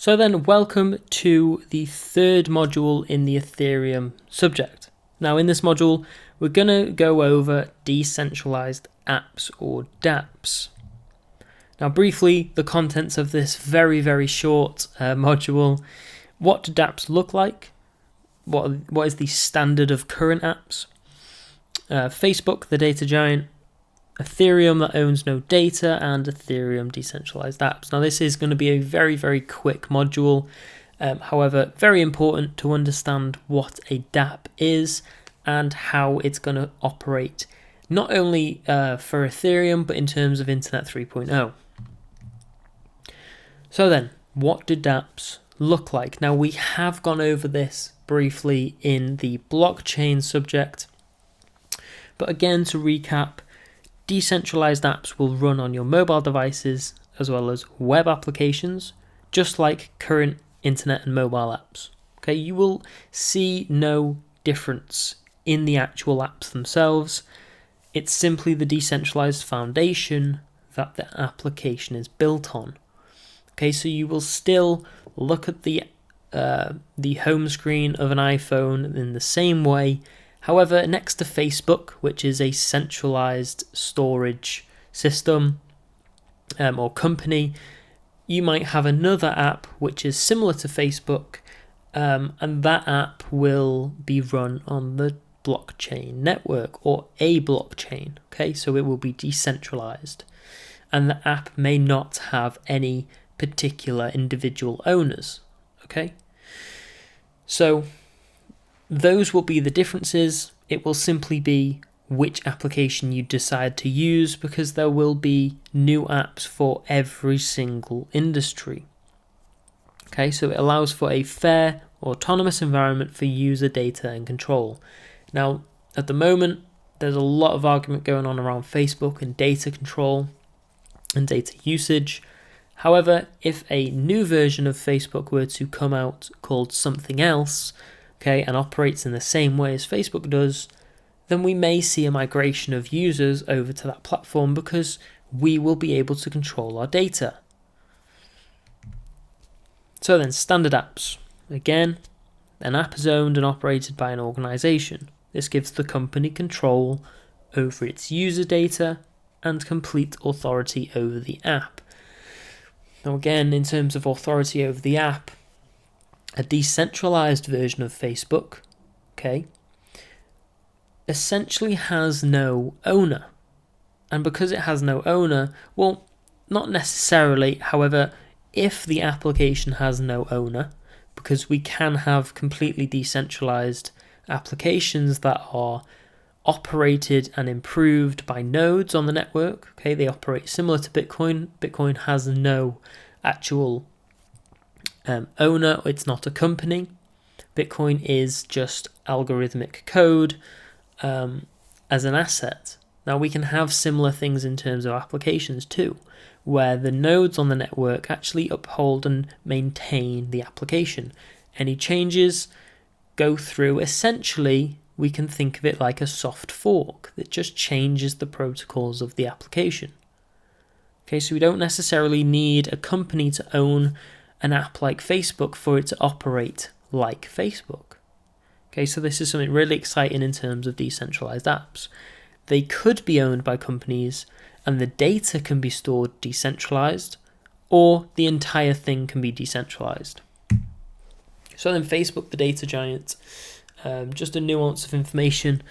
So then, welcome to the third module in the Ethereum subject. Now in this module, we're going to go over decentralized apps or dApps. Now briefly, the contents of this very, very short module. What do dApps look like? What is the standard of current apps? Facebook, the data giant, Ethereum that owns no data, and Ethereum decentralized apps. Now this is going to be a very, very quick module. However, very important to understand what a dApp is and how it's going to operate, not only for Ethereum, but in terms of Internet 3.0. So then, what do dApps look like? Now we have gone over this briefly in the blockchain subject, but again, to recap, decentralized apps will run on your mobile devices as well as web applications, just like current internet and mobile apps. Okay, you will see no difference in the actual apps themselves. It's simply the decentralized foundation that the application is built on. Okay, so you will still look at the home screen of an iPhone in the same way. However, next to Facebook, which is a centralized storage system or company, you might have another app which is similar to Facebook, and that app will be run on the blockchain network or a blockchain. Okay, so it will be decentralized, and the app may not have any particular individual owners. Okay, so those will be the differences. It will simply be which application you decide to use, because there will be new apps for every single industry. Okay, so it allows for a fair, autonomous environment for user data and control. Now, at the moment, there's a lot of argument going on around Facebook and data control and data usage. However, if a new version of Facebook were to come out called something else, okay, and operates in the same way as Facebook does, then we may see a migration of users over to that platform because we will be able to control our data. So then, standard apps. Again, an app is owned and operated by an organization. This gives the company control over its user data and complete authority over the app. Now again, in terms of authority over the app, a decentralized version of Facebook, okay, essentially has no owner. And because it has no owner, well, not necessarily, however, if the application has no owner, because we can have completely decentralized applications that are operated and improved by nodes on the network, okay, they operate similar to Bitcoin. Bitcoin has no actual owner, it's not a company. Bitcoin is just algorithmic code as an asset. Now we can have similar things in terms of applications too, where the nodes on the network actually uphold and maintain the application. Any changes go through, essentially we can think of it like a soft fork that just changes the protocols of the application. Okay, so we don't necessarily need a company to own an app like Facebook for it to operate like Facebook. Okay, so this is something really exciting in terms of decentralized apps. They could be owned by companies and the data can be stored decentralized, or the entire thing can be decentralized. So then Facebook, the data giant, just a nuance of information.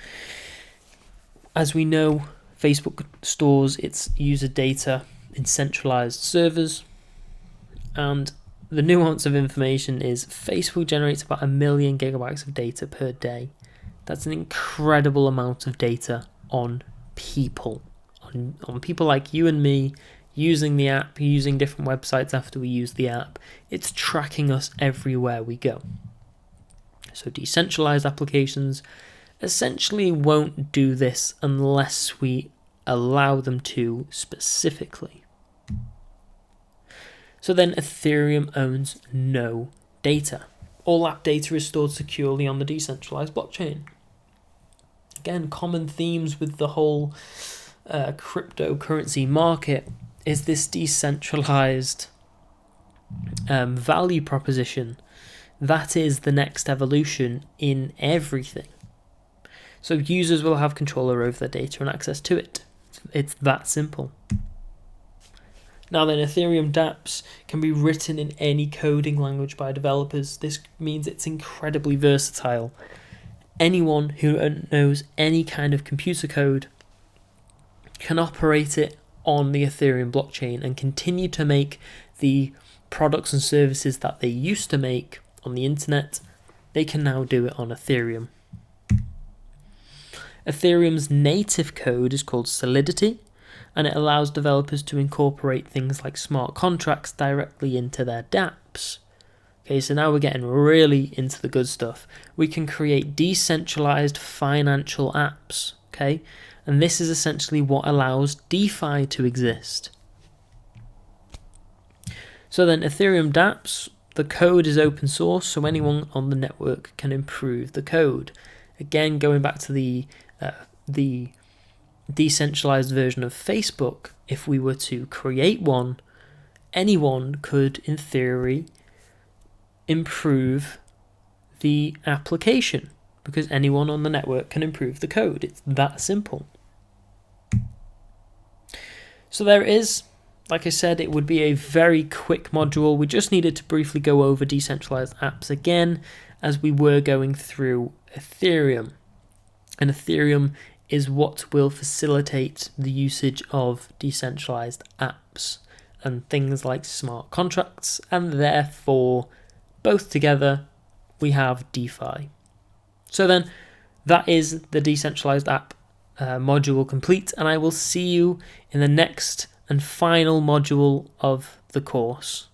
As we know, Facebook stores its user data in centralized servers, and the nuance of information is Facebook generates about 1 million gigabytes of data per day. That's an incredible amount of data on people, on people like you and me, using the app, using different websites after we use the app. It's tracking us everywhere we go. So decentralized applications essentially won't do this unless we allow them to specifically. So then Ethereum owns no data. All app data is stored securely on the decentralized blockchain. Again, common themes with the whole cryptocurrency market is this decentralized value proposition. That is the next evolution in everything. So users will have control over their data and access to it. It's that simple. Now then, Ethereum Dapps can be written in any coding language by developers. This means it's incredibly versatile. Anyone who knows any kind of computer code can operate it on the Ethereum blockchain and continue to make the products and services that they used to make on the internet. They can now do it on Ethereum. Ethereum's native code is called Solidity, and it allows developers to incorporate things like smart contracts directly into their dApps. Okay, so now we're getting really into the good stuff. We can create decentralized financial apps, okay? And this is essentially what allows DeFi to exist. So then Ethereum Dapps, the code is open source, so anyone on the network can improve the code. Again, going back to the decentralized version of Facebook, if we were to create one, anyone could, in theory, improve the application because anyone on the network can improve the code. It's that simple. So there is, like I said, it would be a very quick module. We just needed to briefly go over decentralized apps again as we were going through Ethereum. And Ethereum is what will facilitate the usage of decentralized apps and things like smart contracts, and therefore both together we have DeFi. So then that is the decentralized app module complete, and I will see you in the next and final module of the course.